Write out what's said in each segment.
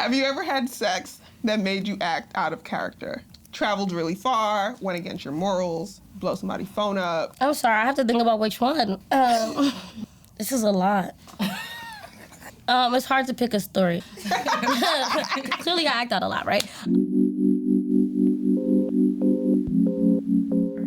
Have you ever had sex that made you act out of character? Traveled really far, went against your morals, blow somebody's phone up? I'm sorry, I have to think about which one. This is a lot. It's hard to pick a story. Clearly, I act out a lot, right?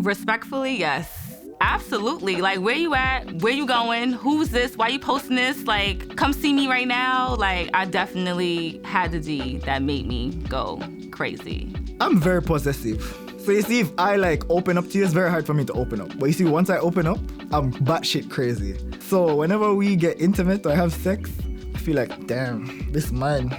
Respectfully, yes. Absolutely. Like, where you at? Where you going? Who's this? Why you posting this? Like, come see me right now. Like, I definitely had the D that made me go crazy. I'm very possessive. So you see, if I like open up to you, it's very hard for me to open up. But you see, once I open up, I'm batshit crazy. So whenever we get intimate or have sex, I feel like, damn, this man.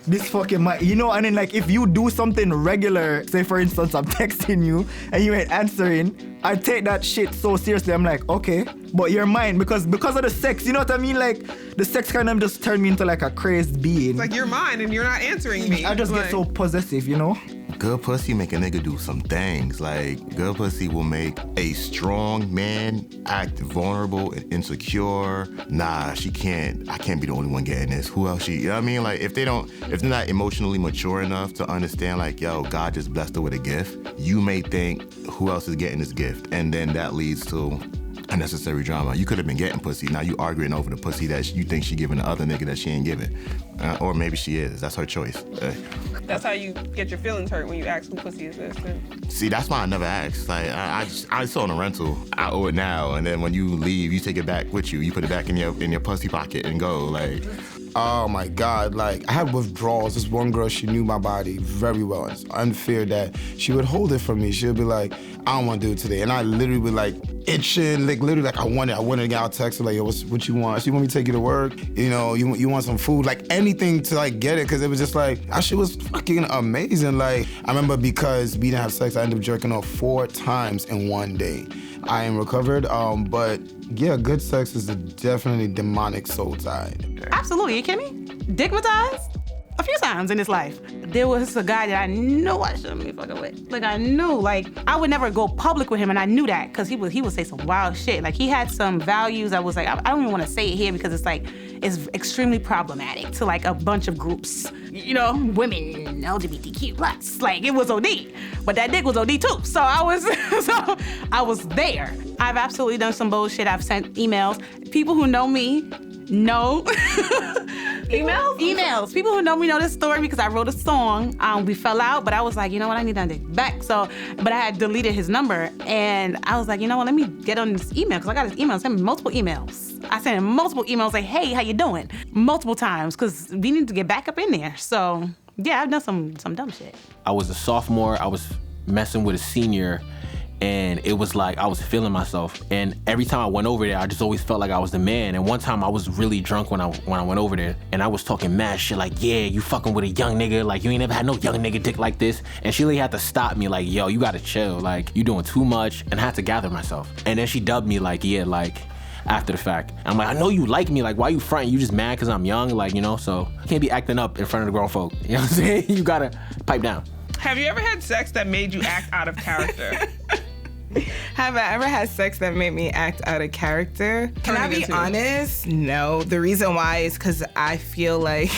This fucking man, you know, and then like if you do something regular, say for instance I'm texting you and you ain't answering, I take that shit so seriously. I'm like, okay, but you're mine because of the sex, you know what I mean? Like the sex kind of just turned me into like a crazed being. It's like you're mine and you're not answering me. I just get so possessive, you know? Good pussy make a nigga do some things. Like, good pussy will make a strong man act vulnerable and insecure. Nah, I can't be the only one getting this. Who else you know what I mean? Like, if they're not emotionally mature enough to understand, like, yo, God just blessed her with a gift, you may think, who else is getting this gift? And then that leads to unnecessary drama. You could have been getting pussy. Now you arguing over the pussy that you think she giving the other nigga that she ain't giving. Or maybe she is. That's her choice. That's how you get your feelings hurt when you ask who pussy is this. See, that's why I never asked. Like, I saw in a rental. I owe it now. And then when you leave, you take it back with you. You put it back in your pussy pocket and go. Like, oh my God, like I had withdrawals. This one girl, she knew my body very well. It's unfair that she would hold it from me. She would be like, I don't want to do it today. And I literally would like itching, like literally like I want it again. I'll text her like, yo, what you want? She want me to take you to work? You know, you want some food? Like anything to like get it, cause it was just like, that shit was fucking amazing. Like I remember because we didn't have sex, I ended up jerking off 4 times in one day. I am recovered, but yeah, good sex is a definitely demonic soul tie. Absolutely, you kidding me? Dickmatized a few times in his life. There was a guy that I knew I shouldn't be fucking with. Like I knew, like I would never go public with him, and I knew that because he would say some wild shit. Like he had some values. I was like, I don't even want to say it here because it's like it's extremely problematic to like a bunch of groups. You know, women, LGBTQ plus. Like it was OD, but that dick was OD too. So I was there. I've absolutely done some bullshit. I've sent emails. People who know me know. Emails? Emails. People who know me know this story because I wrote a song. We fell out, but I was like, you know what? I need that dick back. So, but I had deleted his number, and I was like, you know what? Let me get on this email because I got his email. Send me multiple emails. I sent him multiple emails like, hey, how you doing? Multiple times because we need to get back up in there. So, yeah, I've done some dumb shit. I was a sophomore. I was messing with a senior. And it was like I was feeling myself. And every time I went over there, I just always felt like I was the man. And one time I was really drunk when I went over there. And I was talking mad shit like, yeah, you fucking with a young nigga. Like, you ain't never had no young nigga dick like this. And she really had to stop me like, yo, you gotta chill. Like, you doing too much. And I had to gather myself. And then she dubbed me like, yeah, like, after the fact. I'm like, I know you like me. Like, why you fronting? You just mad because I'm young? Like, you know, so you can't be acting up in front of the grown folk. You know what I'm saying? You gotta pipe down. Have you ever had sex that made you act out of character? Have I ever had sex that made me act out of character? Can I be honest? No. The reason why is because I feel like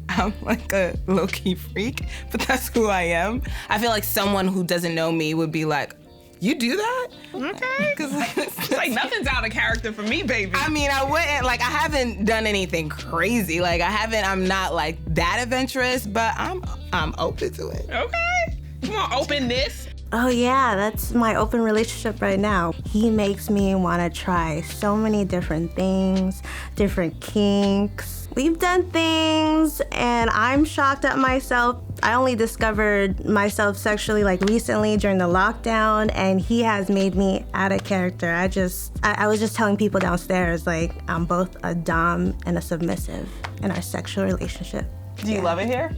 I'm like a low-key freak, but that's who I am. I feel like someone who doesn't know me would be like, you do that? Okay. Because it's like nothing's out of character for me, baby. I mean, I wouldn't, like, I haven't done anything crazy. Like, I'm not like that adventurous, but I'm open to it. Okay. You want openness? Oh yeah, that's my open relationship right now. He makes me want to try so many different things, different kinks. We've done things and I'm shocked at myself. I only discovered myself sexually like recently during the lockdown, and he has made me out of character. I was just telling people downstairs, like, I'm both a dom and a submissive in our sexual relationship. Do you love it here?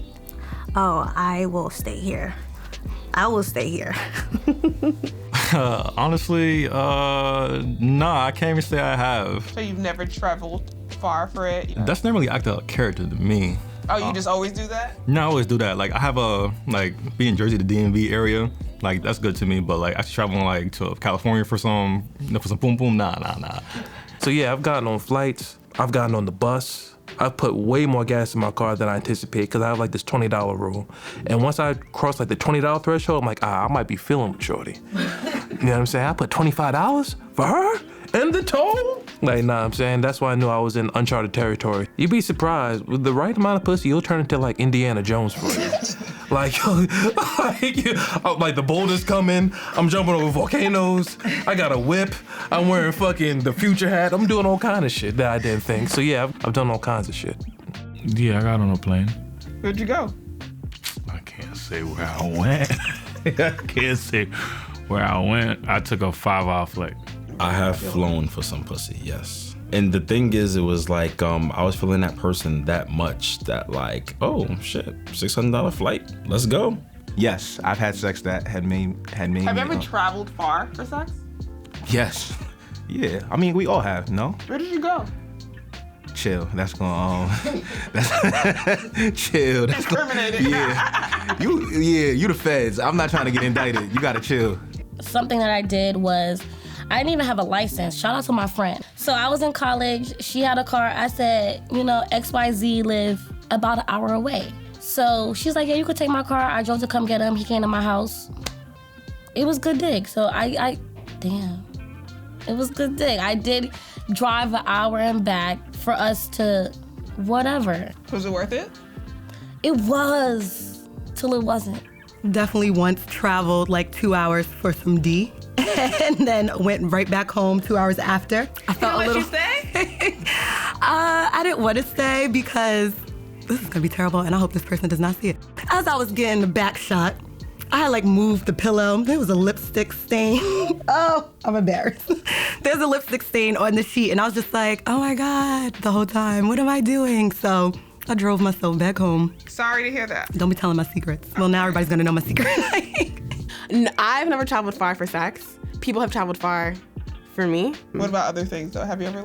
Oh, I will stay here. I will stay here. Honestly, nah, I can't even say I have. So you've never traveled far for it? That's never really act out of character to me. Oh, you just always do that? No, I always do that. Like, I have be in Jersey, the DMV area, like, that's good to me, but like, actually traveling like to California for some boom boom, nah. So yeah, I've gotten on flights, I've gotten on the bus, I put way more gas in my car than I anticipated because I have like this $20 rule. And once I cross like the $20 threshold, I'm like, I might be feeling with shorty. You know what I'm saying? I put $25 for her and the toll? Like, nah, I'm saying that's why I knew I was in uncharted territory. You'd be surprised, with the right amount of pussy, you'll turn into like Indiana Jones for you. like the boulders coming, I'm jumping over volcanoes, I got a whip, I'm wearing fucking the future hat, I'm doing all kind of shit that I didn't think. So yeah, I've done all kinds of shit. Yeah, I got on a plane. Where'd you go? I can't say where I went. I can't say where I went. I took a 5-hour flight. I have flown for some pussy, yes. And the thing is, it was like, I was feeling that person that much that like, oh shit, $600 flight, let's go. Yes, I've had sex that had made Have you ever traveled far for sex? Yes. Yeah, I mean, we all have, no? Where did you go? Chill, that's going that's chill. That's Discriminating. You the feds. I'm not trying to get indicted. You gotta chill. Something that I did was, I didn't even have a license. Shout out to my friend. So I was in college, she had a car. I said, XYZ live about an hour away. So she's like, yeah, you could take my car. I drove to come get him. He came to my house. It was good dig. So damn. It was good dig. I did drive an hour and back for us to whatever. Was it worth it? It was, till it wasn't. Definitely once traveled like 2 hours for some D. And then went right back home 2 hours after. I felt a little. You stay? I didn't want to stay because this is gonna be terrible, and I hope this person does not see it. As I was getting the back shot, I had like moved the pillow. There was a lipstick stain. Oh, I'm embarrassed. There's a lipstick stain on the sheet, and I was just like, oh my God, the whole time, what am I doing? So I drove myself back home. Sorry to hear that. Don't be telling my secrets. Well, now everybody's gonna know my secret. I've never traveled far for sex. People have traveled far for me. What about other things though? Have you ever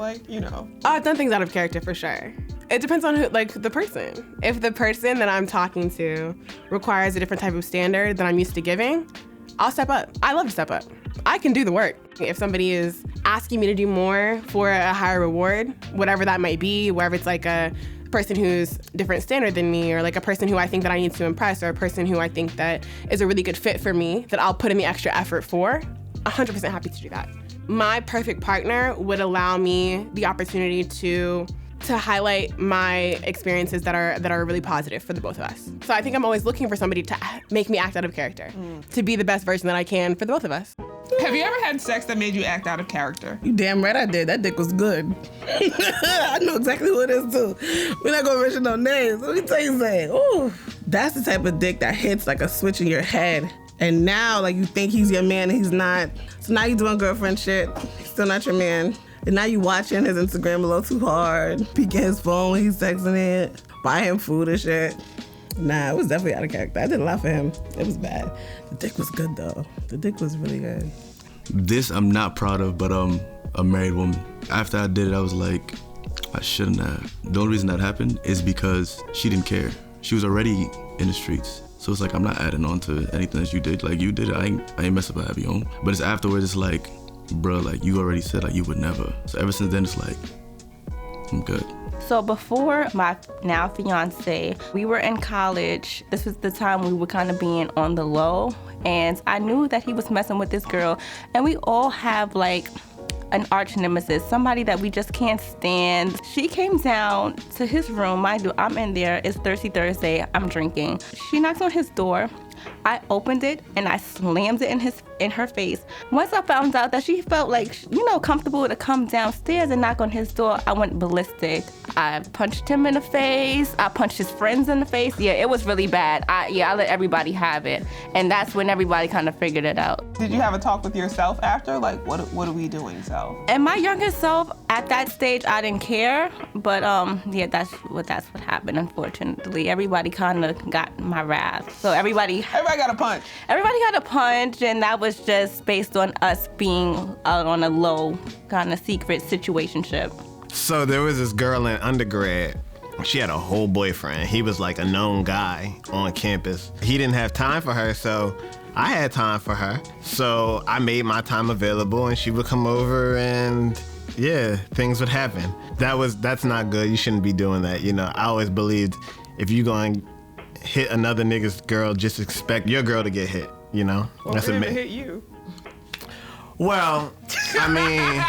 I've done things out of character for sure. It depends on the person. If the person that I'm talking to requires a different type of standard than I'm used to giving, I'll step up. I love to step up. I can do the work. If somebody is asking me to do more for a higher reward, whatever that might be, whether it's like a person who's different standard than me, or like a person who I think that I need to impress, or a person who I think that is a really good fit for me, that I'll put in the extra effort for, 100% happy to do that. My perfect partner would allow me the opportunity to highlight my experiences that are really positive for the both of us. So I think I'm always looking for somebody to make me act out of character, to be the best version that I can for the both of us. Have you ever had sex that made you act out of character? You damn right I did. That dick was good. I know exactly who it is too. We're not gonna mention no names. Let me tell you something. Ooh, that's the type of dick that hits like a switch in your head. And now, like, you think he's your man and he's not. So now you doing girlfriend shit. He's still not your man. And now you watching his Instagram a little too hard, peeking his phone when he's texting it, buy him food and shit. Nah, it was definitely out of character. I did a lot for him. It was bad. The dick was good though. The dick was really good. This I'm not proud of, but a married woman. After I did it, I was like, I shouldn't have. The only reason that happened is because she didn't care. She was already in the streets. So it's like, I'm not adding on to anything that you did. Like, you did it, I ain't mess up a happy home. But it's afterwards, it's like, bro, like, you already said, like, you would never. So ever since then, it's like, I'm good. So before my now fiance, we were in college. This was the time we were kind of being on the low. And I knew that he was messing with this girl. And we all have like an arch nemesis, somebody that we just can't stand. She came down to his room. I'm in there. It's Thirsty Thursday. I'm drinking. She knocks on his door. I opened it and I slammed it in her face. Once I found out that she felt like, comfortable to come downstairs and knock on his door, I went ballistic. I punched him in the face. I punched his friends in the face. Yeah, it was really bad. I let everybody have it. And that's when everybody kind of figured it out. Did you have a talk with yourself after? Like, what are we doing, self? And my younger self, at that stage, I didn't care. But that's what happened, unfortunately. Everybody kind of got my wrath. So everybody got a punch. Everybody got a punch, and that was just based on us being out on a low kind of secret situationship. So there was this girl in undergrad. She had a whole boyfriend. He was like a known guy on campus. He didn't have time for her, so I had time for her. So I made my time available, and she would come over and yeah, things would happen. That's not good. You shouldn't be doing that. You know, I always believed if you going to hit another nigga's girl, just expect your girl to get hit. You know, Well, that's we're a gonna man. hit you. Well, I mean,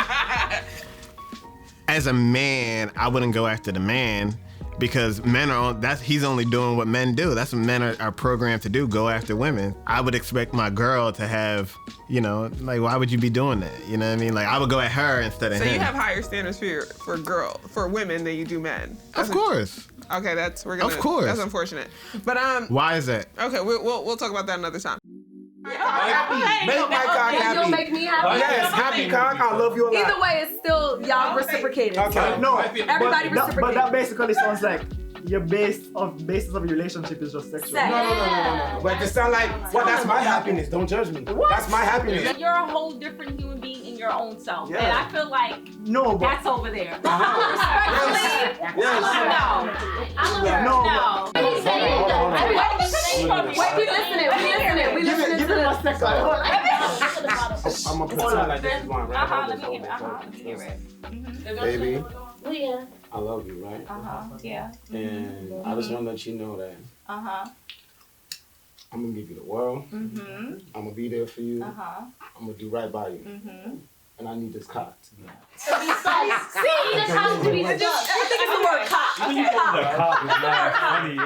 as a man, I wouldn't go after the man because men are he's only doing what men do. That's what men are programmed to do, go after women. I would expect my girl to have, you know, like, why would you be doing that? You know what I mean? Like, I would go at her instead of So him. you have higher standards for women than you do men. Of course. Okay, Of course. That's unfortunate. But Why is that? Okay, we'll talk about that another time. Make my cock happy. You'll make me happy. Yes, happy cock. I love you a lot. Either way, it's still y'all reciprocated. Okay. No, Everybody but reciprocated. that basically sounds like your basis of your relationship is just sexual. No. But it sound like, well, that's my happiness. Don't judge me. That's my happiness. You're a whole different human being in your own self. Yeah. And I feel like No, but that's over there. Yes. No. Wait, we listening. We listening to this. I'm gonna pretend like this is one, right? Let me hear it. Baby, Yeah. I love you, right? Yeah. And I just want to let you know that I'm gonna give you the world. I'm gonna be there for you. I'm gonna do right by you. And I need this cock tonight. See, that's how to be. I think it's the word cock. Okay. The cock is not funny, yo.